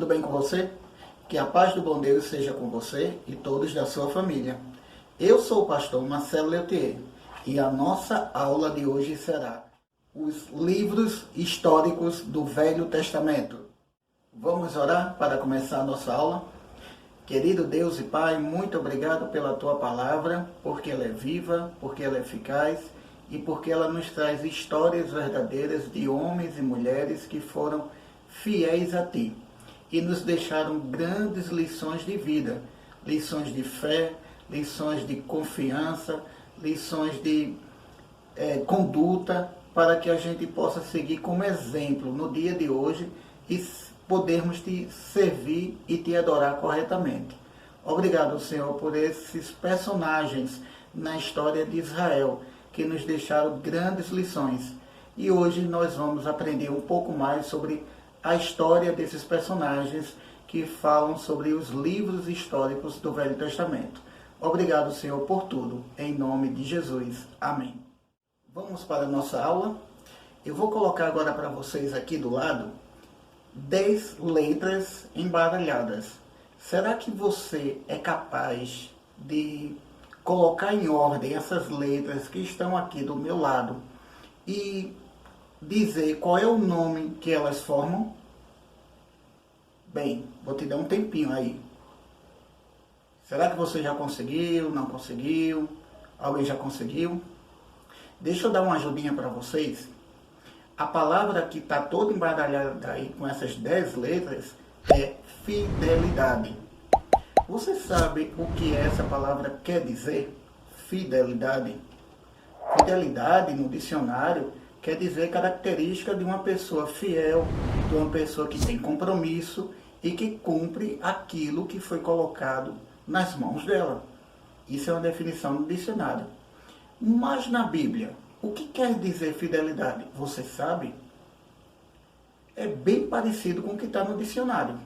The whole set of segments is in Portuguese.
tudo bem com você? Que a paz do bom Deus seja com você e todos da sua família. Eu sou o pastor Marcelo Leutier e a nossa aula de hoje será os livros históricos do Velho Testamento. Vamos orar para começar a nossa aula? Querido Deus e Pai, muito obrigado pela Tua palavra, porque ela é viva, porque ela é eficaz e porque ela nos traz histórias verdadeiras de homens e mulheres que foram fiéis a Ti e nos deixaram grandes lições de vida, lições de fé, lições de confiança, lições de conduta, para que a gente possa seguir como exemplo no dia de hoje e podermos Te servir e Te adorar corretamente. Obrigado, Senhor, por esses personagens na história de Israel, que nos deixaram grandes lições. E hoje nós vamos aprender um pouco mais sobre a história desses personagens que falam sobre os livros históricos do Velho Testamento. Obrigado, Senhor, por tudo. Em nome de Jesus. Amém. Vamos para a nossa aula. Eu vou colocar agora para vocês aqui do lado 10 letras embaralhadas. Será que você é capaz de colocar em ordem essas letras que estão aqui do meu lado e dizer qual é o nome que elas formam? Bem, vou te dar um tempinho aí. Será que você já conseguiu? Não conseguiu? Alguém já conseguiu? Deixa eu dar uma ajudinha para vocês. A palavra que está toda embaralhada aí com essas 10 letras é fidelidade. Você sabe o que essa palavra quer dizer? Fidelidade. Fidelidade no dicionário quer dizer característica de uma pessoa fiel, de uma pessoa que tem compromisso e que cumpre aquilo que foi colocado nas mãos dela. Isso é uma definição do dicionário. Mas na Bíblia, o que quer dizer fidelidade? Você sabe? É bem parecido com o que está no dicionário.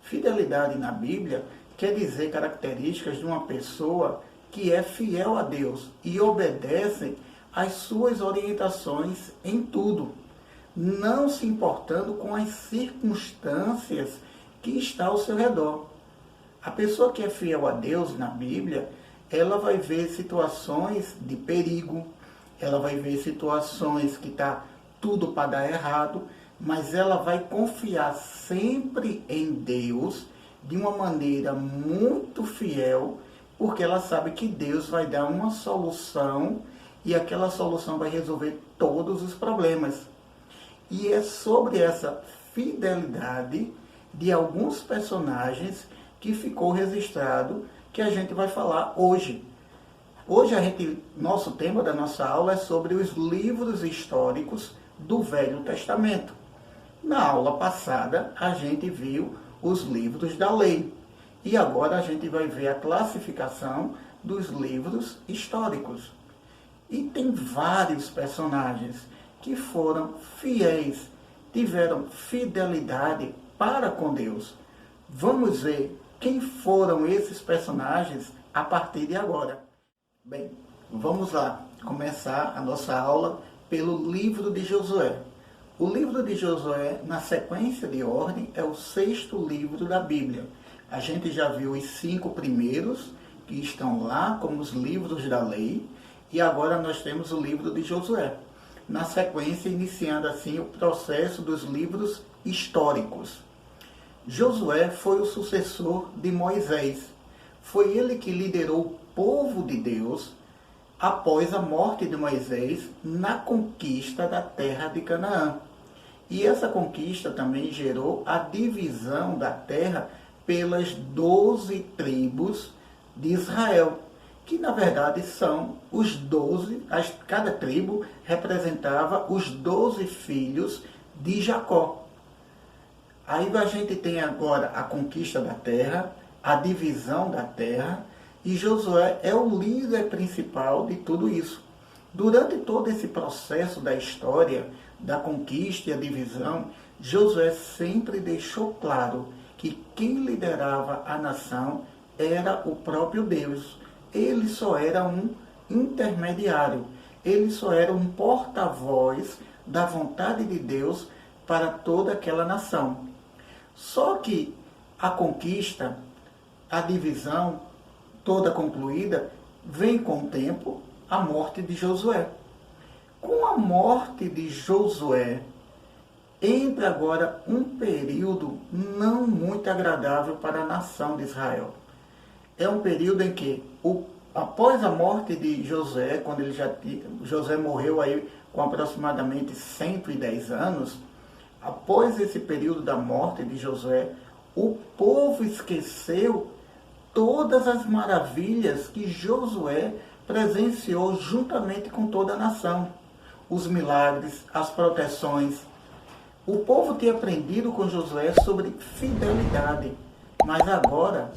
Fidelidade na Bíblia quer dizer características de uma pessoa que é fiel a Deus e obedece às suas orientações em tudo, não se importando com as circunstâncias que está ao seu redor. A pessoa que é fiel a Deus na Bíblia, ela vai ver situações de perigo, ela vai ver situações que está tudo para dar errado, mas ela vai confiar sempre em Deus de uma maneira muito fiel, porque ela sabe que Deus vai dar uma solução e aquela solução vai resolver todos os problemas. E é sobre essa fidelidade de alguns personagens que ficou registrado que a gente vai falar hoje. Hoje nosso tema da nossa aula é sobre os livros históricos do Velho Testamento. Na aula passada a gente viu os livros da lei e agora a gente vai ver a classificação dos livros históricos. E tem vários personagens que foram fiéis, tiveram fidelidade para com Deus. Vamos ver quem foram esses personagens a partir de agora. Bem, vamos lá começar a nossa aula pelo livro de Josué. O livro de Josué, na sequência de ordem, é o 6º livro da Bíblia. A gente já viu os 5 primeiros, que estão lá como os livros da lei, e agora nós temos o livro de Josué. Na sequência, iniciando assim o processo dos livros históricos. Josué foi o sucessor de Moisés. Foi ele que liderou o povo de Deus após a morte de Moisés na conquista da terra de Canaã. E essa conquista também gerou a divisão da terra pelas 12 tribos de Israel, que na verdade são os 12, cada tribo representava os 12 filhos de Jacó. Aí a gente tem agora a conquista da terra, a divisão da terra, e Josué é o líder principal de tudo isso. Durante todo esse processo da história, da conquista e a divisão, Josué sempre deixou claro que quem liderava a nação era o próprio Deus. Ele só era um intermediário, ele só era um porta-voz da vontade de Deus para toda aquela nação. Só que a conquista, a divisão toda concluída, vem com o tempo a morte de Josué. Com a morte de Josué, entra agora um período não muito agradável para a nação de Israel. É um período em que, após a morte de Josué, quando Josué morreu aí com aproximadamente 110 anos, após esse período da morte de Josué, o povo esqueceu todas as maravilhas que Josué presenciou juntamente com toda a nação. Os milagres, as proteções. O povo tinha aprendido com Josué sobre fidelidade, mas agora,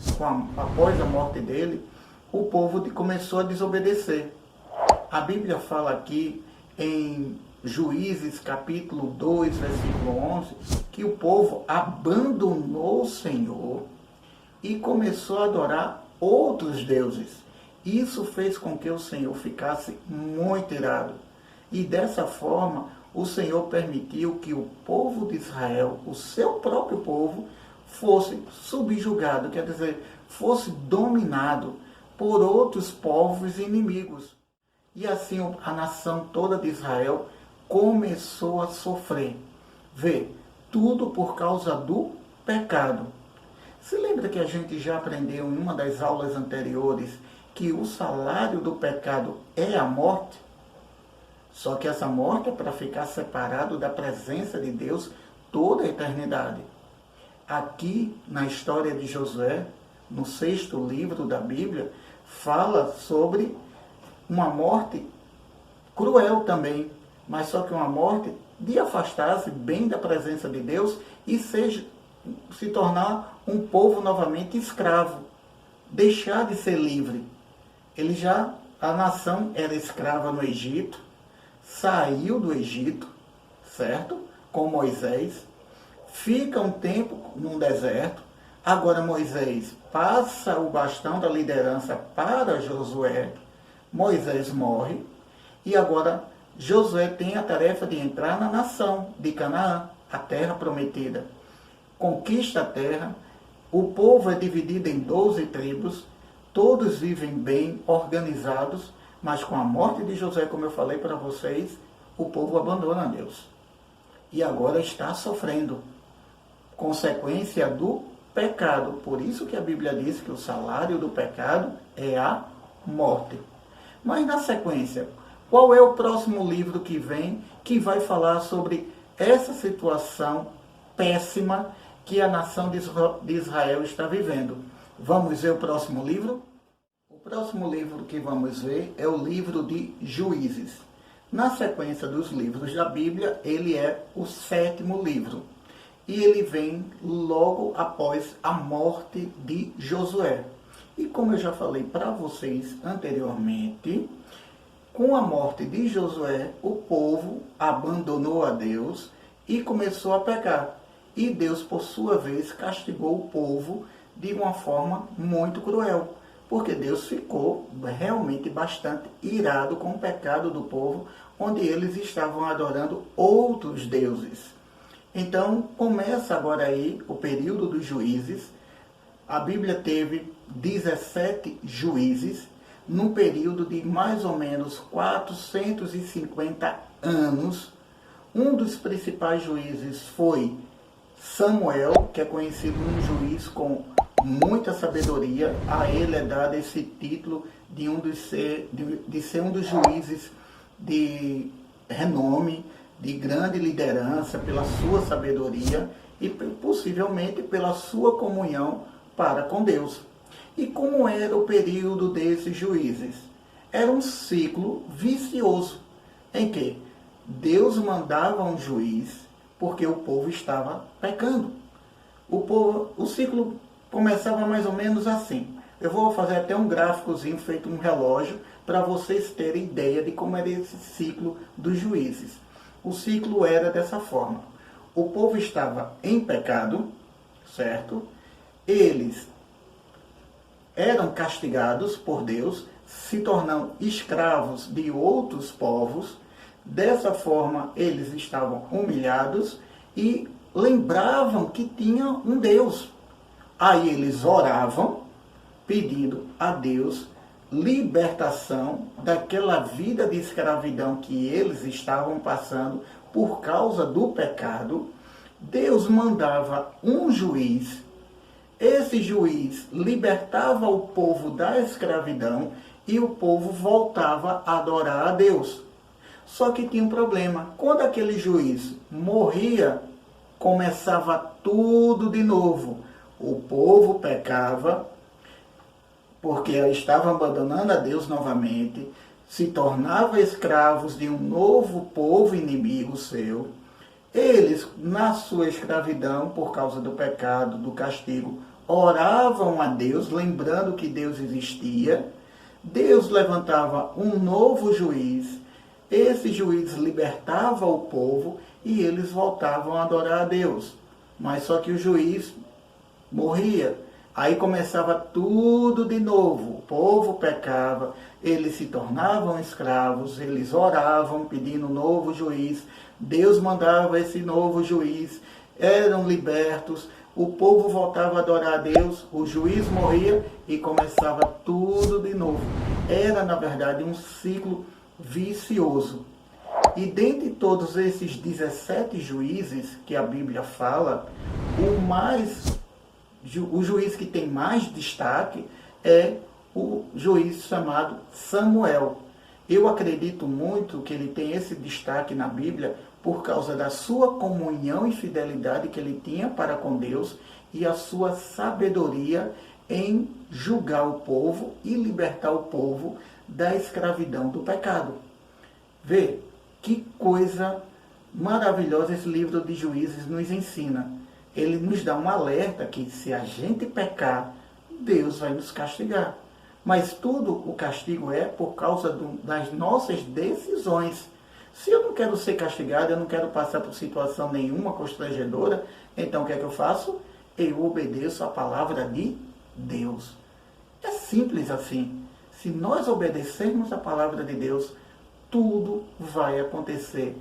após a morte dele, o povo começou a desobedecer. A Bíblia fala aqui em Juízes capítulo 2, versículo 11, que o povo abandonou o Senhor e começou a adorar outros deuses. Isso fez com que o Senhor ficasse muito irado. E dessa forma, o Senhor permitiu que o povo de Israel, o seu próprio povo, fosse subjugado, quer dizer, fosse dominado por outros povos inimigos. E assim a nação toda de Israel começou a sofrer. Vê, tudo por causa do pecado. Se lembra que a gente já aprendeu em uma das aulas anteriores que o salário do pecado é a morte? Só que essa morte é para ficar separado da presença de Deus toda a eternidade. Aqui, na história de Josué, no 6º livro da Bíblia, fala sobre uma morte cruel também, mas só que uma morte de afastar-se bem da presença de Deus e se tornar um povo novamente escravo, deixar de ser livre. A nação era escrava no Egito, saiu do Egito, certo? Com Moisés, fica um tempo no deserto, agora Moisés passa o bastão da liderança para Josué, Moisés morre, e agora Josué tem a tarefa de entrar na nação de Canaã, a terra prometida. Conquista a terra, o povo é dividido em 12 tribos, todos vivem bem, organizados, mas com a morte de Josué, como eu falei para vocês, o povo abandona Deus. E agora está sofrendo consequência do pecado. Por isso que a Bíblia diz que o salário do pecado é a morte. Mas na sequência, qual é o próximo livro que vem que vai falar sobre essa situação péssima que a nação de Israel está vivendo? Vamos ver o próximo livro? O próximo livro que vamos ver é o livro de Juízes. Na sequência dos livros da Bíblia, ele é o 7º livro. E ele vem logo após a morte de Josué. E como eu já falei para vocês anteriormente, com a morte de Josué, o povo abandonou a Deus e começou a pecar. E Deus, por sua vez, castigou o povo de uma forma muito cruel, porque Deus ficou realmente bastante irado com o pecado do povo, onde eles estavam adorando outros deuses. Então, começa agora aí o período dos juízes. A Bíblia teve 17 juízes, num período de mais ou menos 450 anos. Um dos principais juízes foi Samuel, que é conhecido um juiz com muita sabedoria. A ele é dado esse título de ser um dos juízes de renome, de grande liderança, pela sua sabedoria e possivelmente pela sua comunhão para com Deus. E como era o período desses juízes? Era um ciclo vicioso, em que Deus mandava um juiz porque o povo estava pecando. O ciclo começava mais ou menos assim. Eu vou fazer até um gráficozinho feito um relógio para vocês terem ideia de como era esse ciclo dos juízes. O ciclo era dessa forma. O povo estava em pecado, certo? Eles eram castigados por Deus, se tornando escravos de outros povos. Dessa forma, eles estavam humilhados e lembravam que tinha um Deus. Aí eles oravam, pedindo a Deus libertação daquela vida de escravidão que eles estavam passando por causa do pecado. Deus mandava um juiz. Esse juiz libertava o povo da escravidão e o povo voltava a adorar a Deus. Só que tinha um problema. Quando aquele juiz morria, começava tudo de novo. O povo pecava, porque estava abandonando a Deus novamente, se tornava escravos de um novo povo inimigo seu. Eles, na sua escravidão, por causa do pecado, do castigo, oravam a Deus, lembrando que Deus existia. Deus levantava um novo juiz. Esse juiz libertava o povo e eles voltavam a adorar a Deus. Mas só que o juiz morria. Aí começava tudo de novo. O povo pecava, eles se tornavam escravos, eles oravam pedindo um novo juiz. Deus mandava esse novo juiz, eram libertos, o povo voltava a adorar a Deus, o juiz morria e começava tudo de novo. Era, na verdade, um ciclo vicioso. E dentre todos esses 17 juízes que a Bíblia fala, o juiz que tem mais destaque é o juiz chamado Samuel. Eu acredito muito que ele tem esse destaque na Bíblia por causa da sua comunhão e fidelidade que ele tinha para com Deus e a sua sabedoria em julgar o povo e libertar o povo da escravidão do pecado. Vê que coisa maravilhosa esse livro de Juízes nos ensina. Ele nos dá um alerta que se a gente pecar, Deus vai nos castigar. Mas tudo o castigo é por causa das nossas decisões. Se eu não quero ser castigado, eu não quero passar por situação nenhuma constrangedora, então o que é que eu faço? Eu obedeço a palavra de Deus. É simples assim. Se nós obedecermos a palavra de Deus, tudo vai acontecer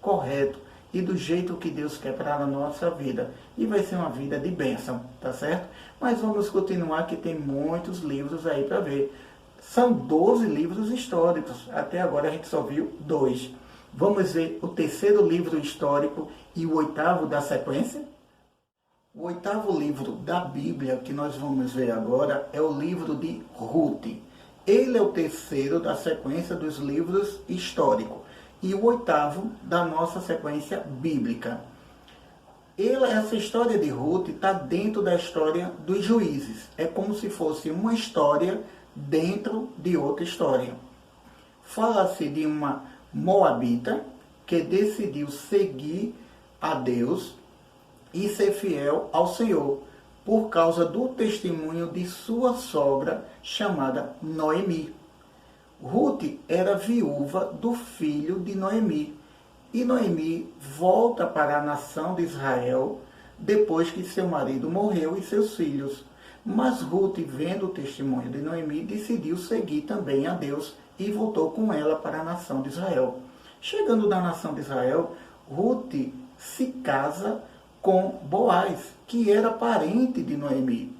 correto e do jeito que Deus quer para a nossa vida. E vai ser uma vida de bênção, tá certo? Mas vamos continuar, que tem muitos livros aí para ver. São 12 livros históricos. Até agora a gente só viu 2. Vamos ver o terceiro livro histórico e o 8º da sequência? O 8º livro da Bíblia que nós vamos ver agora é o livro de Ruth. Ele é o terceiro da sequência dos livros históricos e o 8º da nossa sequência bíblica. Essa história de Ruth está dentro da história dos juízes. É como se fosse uma história dentro de outra história. Fala-se de uma moabita que decidiu seguir a Deus e ser fiel ao Senhor por causa do testemunho de sua sogra chamada Noemi. Ruth era viúva do filho de Noemi. E Noemi volta para a nação de Israel depois que seu marido morreu e seus filhos. Mas Ruth, vendo o testemunho de Noemi, decidiu seguir também a Deus e voltou com ela para a nação de Israel. Chegando na nação de Israel, Ruth se casa com Boaz, que era parente de Noemi.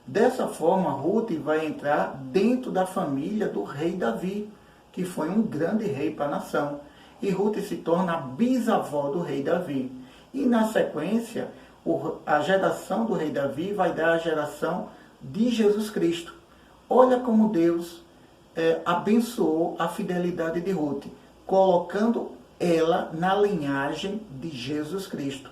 Dessa forma, Ruth vai entrar dentro da família do rei Davi, que foi um grande rei para a nação. E Ruth se torna a bisavó do rei Davi. E na sequência, a geração do rei Davi vai dar a geração de Jesus Cristo. Olha como Deus abençoou a fidelidade de Ruth, colocando ela na linhagem de Jesus Cristo.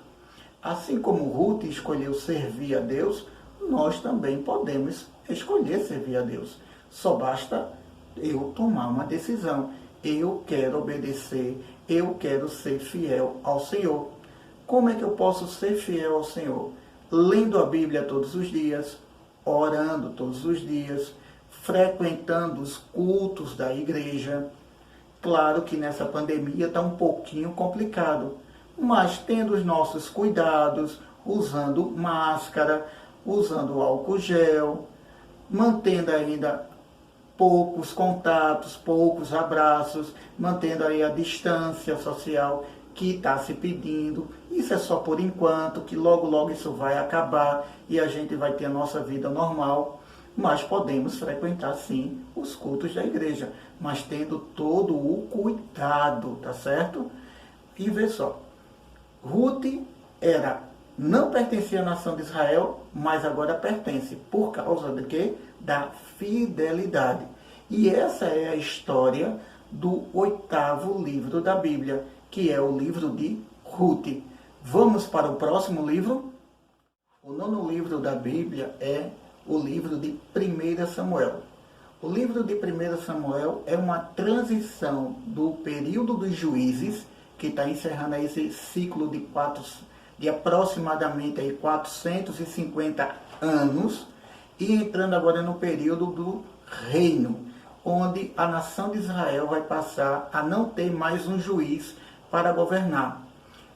Assim como Ruth escolheu servir a Deus, nós também podemos escolher servir a Deus. Só basta eu tomar uma decisão. Eu quero obedecer, eu quero ser fiel ao Senhor. Como é que eu posso ser fiel ao Senhor? Lendo a Bíblia todos os dias, orando todos os dias, frequentando os cultos da igreja. Claro que nessa pandemia está um pouquinho complicado, mas tendo os nossos cuidados, usando máscara, usando álcool gel, mantendo ainda poucos contatos, poucos abraços, mantendo aí a distância social. que está se pedindo. Isso é só por enquanto, que logo logo isso vai acabar e a gente vai ter a nossa vida normal. Mas podemos frequentar sim os cultos da igreja, mas tendo todo o cuidado, tá certo? E vê só, Ruth não pertencia à nação de Israel, mas agora pertence, por causa de quê? Da fidelidade. E essa é a história do 8º livro da Bíblia, que é o livro de Ruth. Vamos para o próximo livro? O 9º livro da Bíblia é o livro de 1 Samuel. O livro de 1 Samuel é uma transição do período dos juízes, que está encerrando esse ciclo de aproximadamente 450 anos, e entrando agora no período do reino, onde a nação de Israel vai passar a não ter mais um juiz para governar.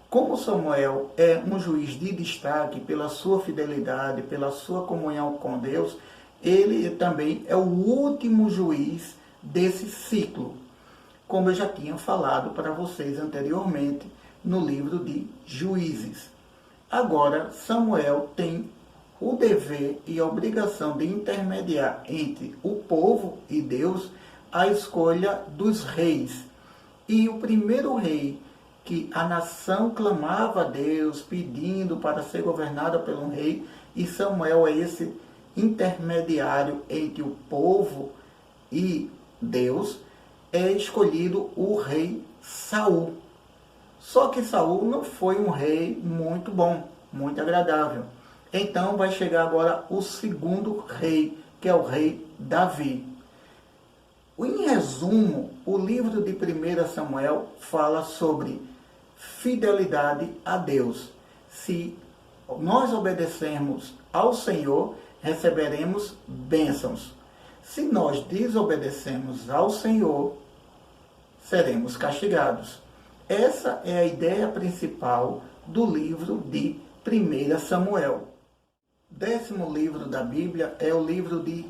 Como Samuel é um juiz de destaque pela sua fidelidade, pela sua comunhão com Deus, ele também é o último juiz desse ciclo, como eu já tinha falado para vocês anteriormente no livro de Juízes. Agora, Samuel tem o dever e a obrigação de intermediar entre o povo e Deus a escolha dos reis. E o primeiro rei que a nação clamava a Deus, pedindo para ser governada por um rei, e Samuel é esse intermediário entre o povo e Deus, é escolhido o rei Saul. Só que Saul não foi um rei muito bom, muito agradável. Então vai chegar agora o segundo rei, que é o rei Davi. Em resumo, o livro de 1 Samuel fala sobre fidelidade a Deus. Se nós obedecermos ao Senhor, receberemos bênçãos. Se nós desobedecemos ao Senhor, seremos castigados. Essa é a ideia principal do livro de 1 Samuel. O 10º livro da Bíblia é o livro de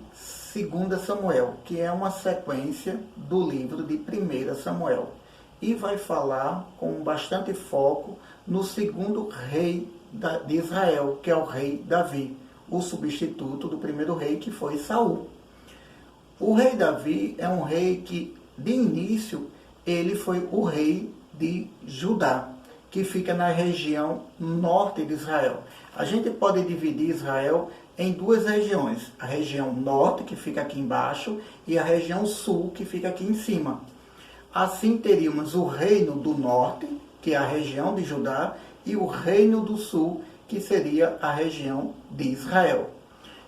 2 Samuel, que é uma sequência do livro de 1 Samuel. E vai falar com bastante foco no segundo rei de Israel, que é o rei Davi, o substituto do primeiro rei, que foi Saul. O rei Davi é um rei que, de início, ele foi o rei de Judá, que fica na região norte de Israel. A gente pode dividir Israel em duas regiões, a região norte, que fica aqui embaixo, e a região sul, que fica aqui em cima. Assim teríamos o reino do norte, que é a região de Judá, e o reino do sul, que seria a região de Israel.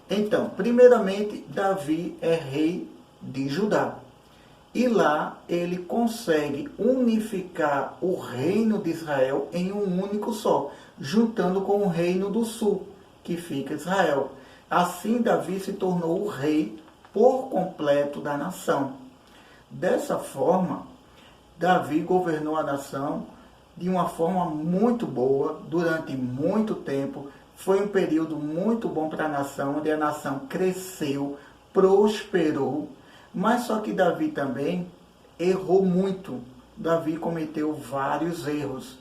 Então, primeiramente, Davi é rei de Judá. E lá ele consegue unificar o reino de Israel em um único só, juntando com o reino do sul, que fica Israel. Assim, Davi se tornou o rei por completo da nação. Dessa forma, Davi governou a nação de uma forma muito boa, durante muito tempo. Foi um período muito bom para a nação, onde a nação cresceu, prosperou. Mas só que Davi também errou muito. Davi cometeu vários erros.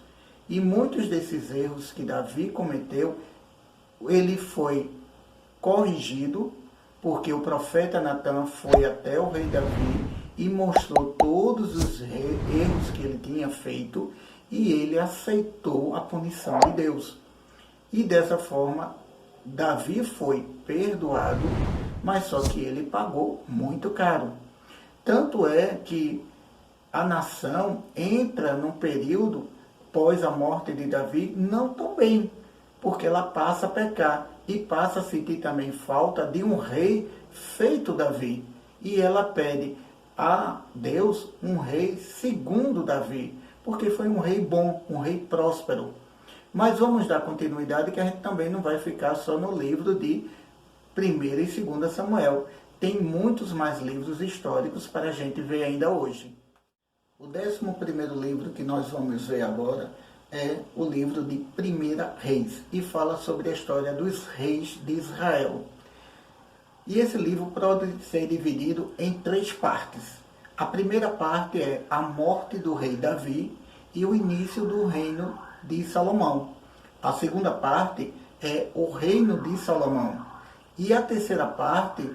E muitos desses erros que Davi cometeu, ele foi corrigido, porque o profeta Natan foi até o rei Davi e mostrou todos os erros que ele tinha feito, e ele aceitou a punição de Deus. E dessa forma, Davi foi perdoado, mas só que ele pagou muito caro. Tanto é que a nação entra num período, pós a morte de Davi, não tão bem, porque ela passa a pecar e passa a sentir também falta de um rei feito Davi. E ela pede a Deus um rei segundo Davi, porque foi um rei bom, um rei próspero. Mas vamos dar continuidade, que a gente também não vai ficar só no livro de 1 e 2 Samuel. Tem muitos mais livros históricos para a gente ver ainda hoje. O 11º livro que nós vamos ver agora é o livro de 1 Reis, e fala sobre a história dos reis de Israel. E esse livro pode ser dividido em 3 partes. A primeira parte é a morte do rei Davi, e o início do reino de Salomão. A segunda parte é o reino de Salomão. E a terceira parte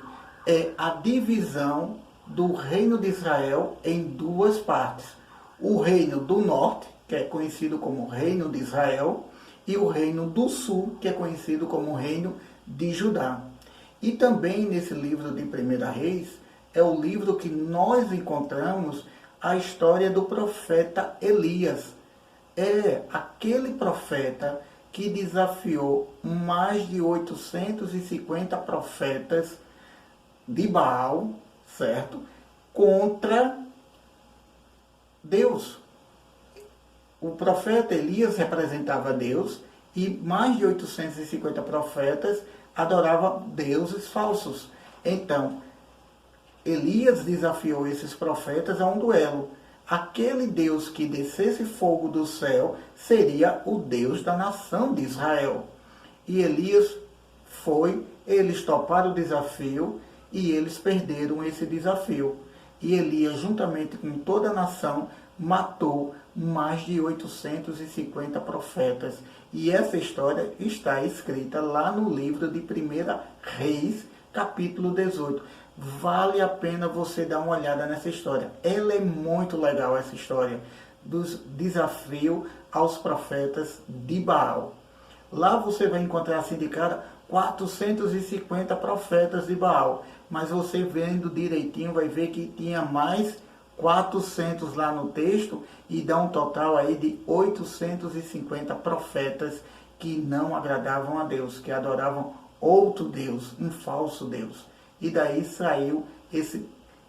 é a divisão do reino de Israel em duas partes. O reino do norte, que é conhecido como reino de Israel, e o reino do sul, que é conhecido como reino de Judá. E também nesse livro de 1 Reis, é o livro que nós encontramos a história do profeta Elias. É aquele profeta que desafiou mais de 850 profetas de Baal, certo? Contra Deus. O profeta Elias representava Deus e mais de 850 profetas adoravam deuses falsos. Então, Elias desafiou esses profetas a um duelo. Aquele Deus que descesse fogo do céu seria o Deus da nação de Israel. E Elias eles toparam o desafio e eles perderam esse desafio. E Elias, juntamente com toda a nação, matou mais de 850 profetas. E essa história está escrita lá no livro de 1 Reis, capítulo 18. Vale a pena você dar uma olhada nessa história. Ela é muito legal, essa história dos desafios aos profetas de Baal. Lá você vai encontrar assim de cara 450 profetas de Baal. Mas você vendo direitinho vai ver que tinha mais 400 lá no texto e dá um total aí de 850 profetas que não agradavam a Deus, que adoravam outro Deus, um falso Deus. E daí saiu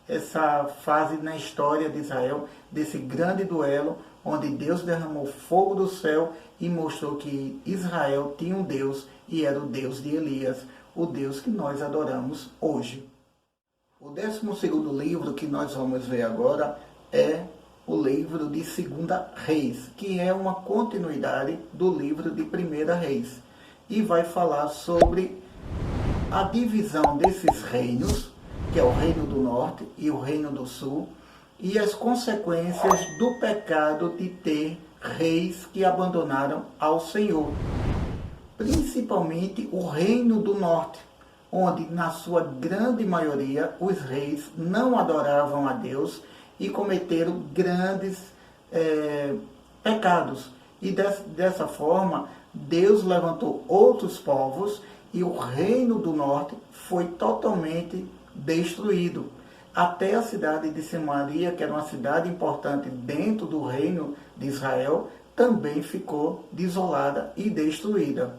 essa fase na história de Israel, desse grande duelo, onde Deus derramou fogo do céu e mostrou que Israel tinha um Deus e era o Deus de Elias, o Deus que nós adoramos hoje. O 12º livro que nós vamos ver agora é o livro de 2 Reis, que é uma continuidade do livro de 1 Reis. E vai falar sobre a divisão desses reinos, que é o reino do norte e o reino do sul, e as consequências do pecado de ter reis que abandonaram ao Senhor. Principalmente o reino do norte, onde na sua grande maioria os reis não adoravam a Deus e cometeram grandes pecados. E dessa forma, Deus levantou outros povos e o reino do norte foi totalmente destruído. Até a cidade de Samaria, que era uma cidade importante dentro do reino de Israel, também ficou desolada e destruída.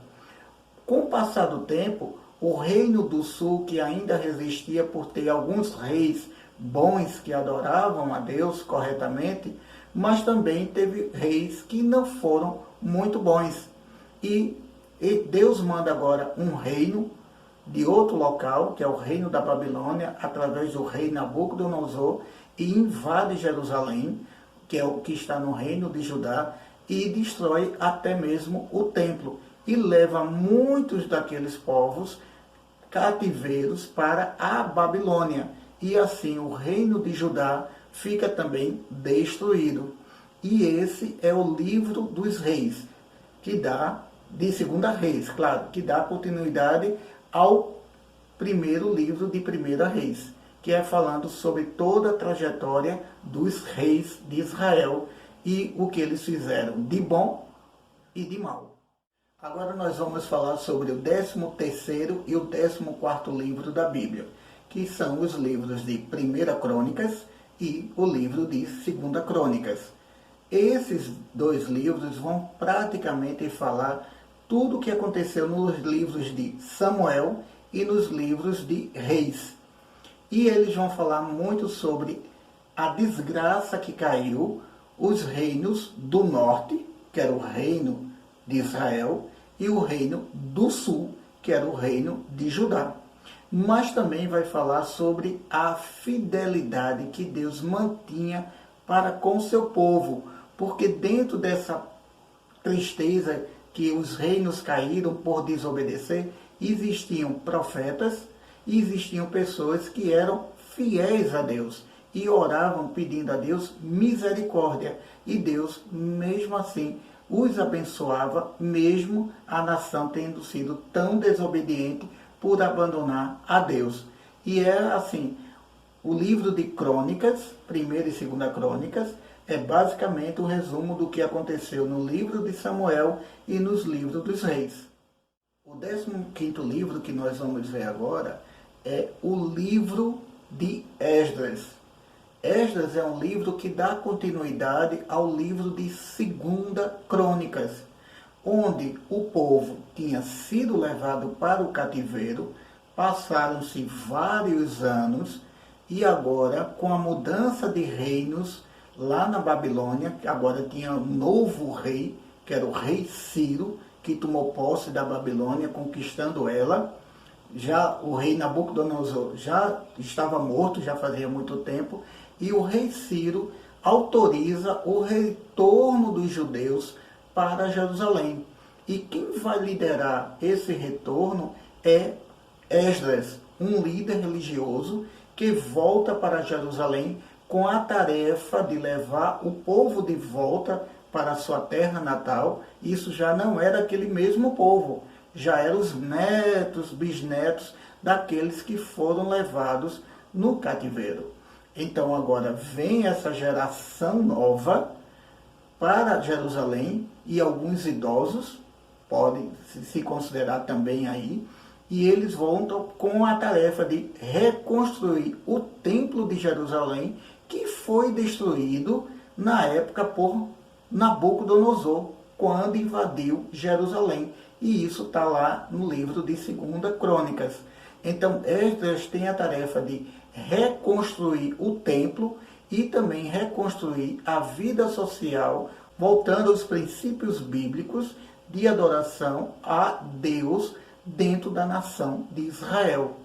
Com o passar do tempo, o reino do sul, que ainda resistia por ter alguns reis bons que adoravam a Deus corretamente, mas também teve reis que não foram muito bons. E Deus manda agora um reino de outro local, que é o reino da Babilônia, através do rei Nabucodonosor, e invade Jerusalém, que é o que está no reino de Judá, e destrói até mesmo o templo, e leva muitos daqueles povos cativeiros para a Babilônia. E assim o reino de Judá fica também destruído. E esse é o livro dos reis, que dá, de 2 Reis, claro, que dá continuidade ao primeiro livro de 1 Reis, que é falando sobre toda a trajetória dos reis de Israel e o que eles fizeram de bom e de mal. Agora nós vamos falar sobre o 13º e o 14º livro da Bíblia, que são os livros de 1 Crônicas e o livro de 2 Crônicas. Esses dois livros vão praticamente falar tudo o que aconteceu nos livros de Samuel e nos livros de Reis. E eles vão falar muito sobre a desgraça que caiu os reinos do norte, que era o reino de Israel, e o reino do sul, que era o reino de Judá. Mas também vai falar sobre a fidelidade que Deus mantinha para com o seu povo, porque dentro dessa tristeza que os reinos caíram por desobedecer, existiam profetas e existiam pessoas que eram fiéis a Deus. e oravam pedindo a Deus misericórdia. E Deus, mesmo assim, os abençoava, mesmo a nação tendo sido tão desobediente por abandonar a Deus. E é assim, o livro de Crônicas, 1ª e 2ª Crônicas, é basicamente o resumo do que aconteceu no livro de Samuel e nos livros dos reis. O 15º livro que nós vamos ver agora é o livro de Esdras. Esdras é um livro que dá continuidade ao livro de 2ª Crônicas, onde o povo tinha sido levado para o cativeiro, passaram-se vários anos e agora, com a mudança de reinos lá na Babilônia, agora tinha um novo rei, que era o rei Ciro, que tomou posse da Babilônia, conquistando ela. Já o rei Nabucodonosor já estava morto, já fazia muito tempo, e o rei Ciro autoriza o retorno dos judeus para Jerusalém. E quem vai liderar esse retorno é Esdras, um líder religioso que volta para Jerusalém com a tarefa de levar o povo de volta para a sua terra natal. Isso já não era aquele mesmo povo, já eram os netos, bisnetos daqueles que foram levados no cativeiro. Então agora vem essa geração nova para Jerusalém, e alguns idosos podem se considerar também aí, e eles voltam com a tarefa de reconstruir o templo de Jerusalém, que foi destruído na época por Nabucodonosor, quando invadiu Jerusalém. E isso está lá no livro de 2ª Crônicas. Então, Esdras tem a tarefa de reconstruir o templo e também reconstruir a vida social, voltando aos princípios bíblicos de adoração a Deus dentro da nação de Israel.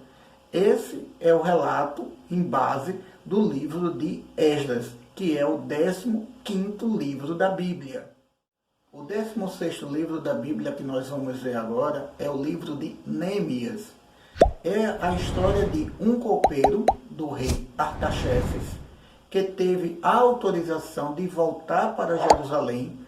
Esse é o relato em base do livro de Esdras, que é o 15º livro da Bíblia. O 16º livro da Bíblia que nós vamos ver agora é o livro de Neemias. É a história de um copeiro do rei Artaxerxes, que teve a autorização de voltar para Jerusalém,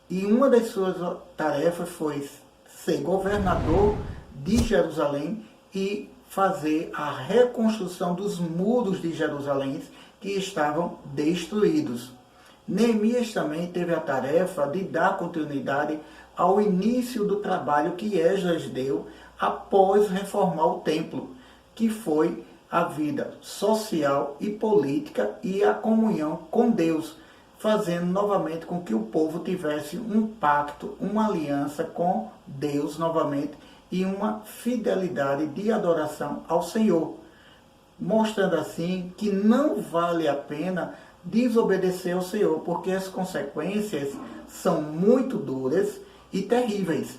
e uma das suas tarefas foi ser governador de Jerusalém e fazer a reconstrução dos muros de Jerusalém que estavam destruídos. Neemias também teve a tarefa de dar continuidade ao início do trabalho que Esdras deu após reformar o templo, que foi a vida social e política e a comunhão com Deus, fazendo novamente com que o povo tivesse um pacto, uma aliança com Deus novamente e uma fidelidade de adoração ao Senhor, mostrando assim que não vale a pena desobedecer ao Senhor, porque as consequências são muito duras e terríveis.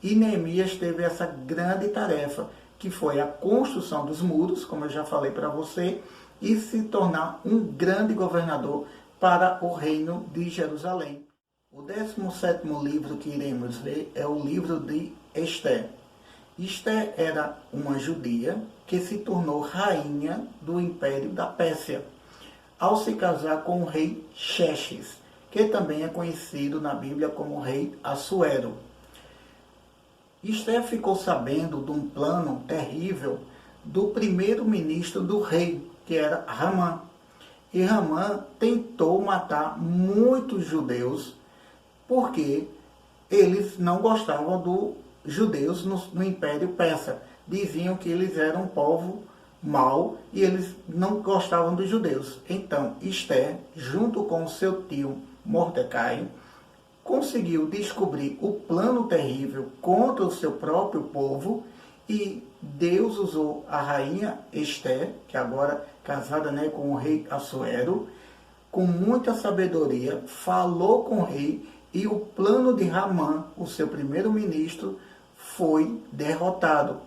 E Neemias teve essa grande tarefa, que foi a construção dos muros, como eu já falei para você, e se tornar um grande governador para o reino de Jerusalém. O 17º livro que iremos ver é o livro de Ester. Ester era uma judia que se tornou rainha do Império da Pérsia, ao se casar com o rei Xerxes, que também é conhecido na Bíblia como rei Assuero. Ester ficou sabendo de um plano terrível do primeiro-ministro do rei, que era Ramã. E Ramã tentou matar muitos judeus, porque eles não gostavam dos judeus no Império Persa. Diziam que eles eram um povo mau e eles não gostavam dos judeus. Então, Ester, junto com o seu tio Mordecai, conseguiu descobrir o plano terrível contra o seu próprio povo, e Deus usou a rainha Ester, que agora casada com o rei Assuero, com muita sabedoria, falou com o rei, e o plano de Ramã, o seu primeiro-ministro, foi derrotado.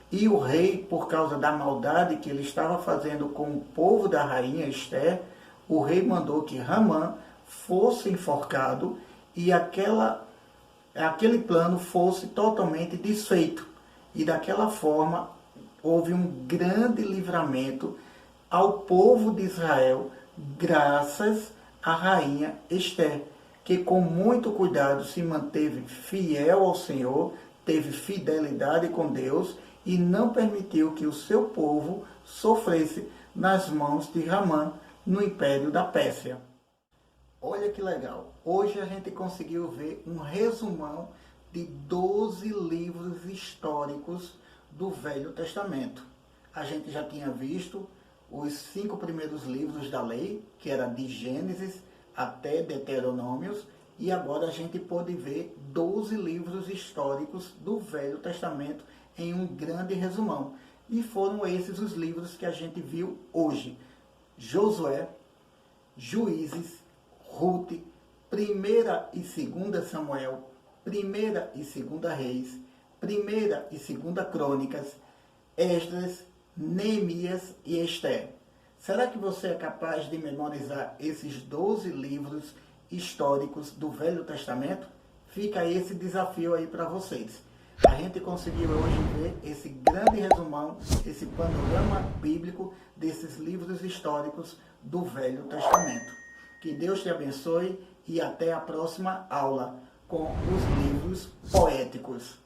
E o rei, por causa da maldade que ele estava fazendo com o povo da rainha Ester, o rei mandou que Ramã fosse enforcado e aquele plano fosse totalmente desfeito. E daquela forma houve um grande livramento ao povo de Israel graças à rainha Esther, que com muito cuidado se manteve fiel ao Senhor, teve fidelidade com Deus e não permitiu que o seu povo sofresse nas mãos de Ramã no Império da Pérsia. Olha que legal, hoje a gente conseguiu ver um resumão de 12 livros históricos do Velho Testamento. A gente já tinha visto os 5 primeiros livros da lei, que era de Gênesis até Deuteronômios, e agora a gente pode ver 12 livros históricos do Velho Testamento em um grande resumão. E foram esses os livros que a gente viu hoje: Josué, Juízes, Ruth, 1ª e 2ª Samuel, 1ª e 2ª Reis, 1ª e 2ª Crônicas, Esdras, Neemias e Esther. Será que você é capaz de memorizar esses 12 livros históricos do Velho Testamento? Fica esse desafio aí para vocês. A gente conseguiu hoje ver esse grande resumão, esse panorama bíblico desses livros históricos do Velho Testamento. Que Deus te abençoe e até a próxima aula com os livros poéticos.